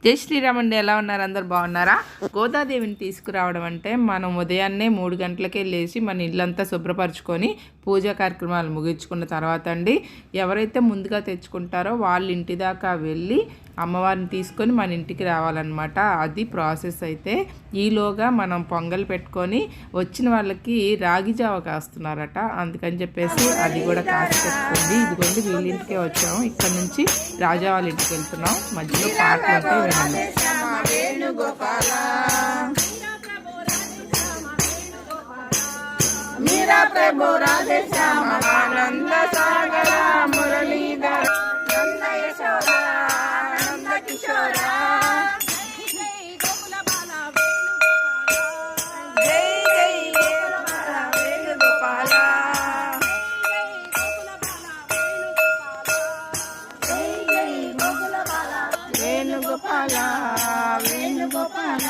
జై శ్రీరామ్ అండి. ఎలా ఉన్నారు? అందరు బాగున్నారా? గోదాదేవిని తీసుకురావడం అంటే మనం ఉదయాన్నే 3 గంటలకే లేచి మన ఇల్లంతా శుభ్రపరచుకొని పూజా కార్యక్రమాలు ముగించుకున్న తర్వాత అండి ఎవరైతే ముందుగా తెచ్చుకుంటారో వాళ్ళ ఇంటి దాకా వెళ్ళి అమ్మవారిని తీసుకొని మన ఇంటికి రావాలన్నమాట. అది ప్రాసెస్. అయితే ఈలోగా మనం పొంగల్ పెట్టుకొని వచ్చిన వాళ్ళకి రాగి జావ కాస్తున్నారట. అందుకని చెప్పేసి అది కూడా కాసి పెట్టుకుంది. ఇదిగోండి వీళ్ళింటికే వచ్చాము. ఇక్కడ నుంచి రాజా వాళ్ళ ఇంటికి వెళ్తున్నాం. మధ్యలో పాటలు ఉంటాయి, వినండి. మీరా ప్రభు రాధే శ్యామ ఆనంద సాగర మురళీధర నంద యశోద నంద కిశోర జై జై వేణుగోపాల వేణుగోపాల వేణుగోపాల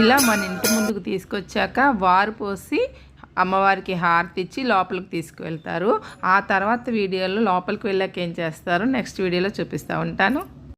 ఇలా మన ఇంటి ముందుకు తీసుకొచ్చాక వారు పోసి అమ్మవారికి హారతి ఇచ్చి లోపలికి తీసుకువెళ్తారు. ఆ తర్వాత వీడియోలో లోపలికి వెళ్ళాక ఏం చేస్తారో నెక్స్ట్ వీడియోలో చూపిస్తూ ఉంటాను.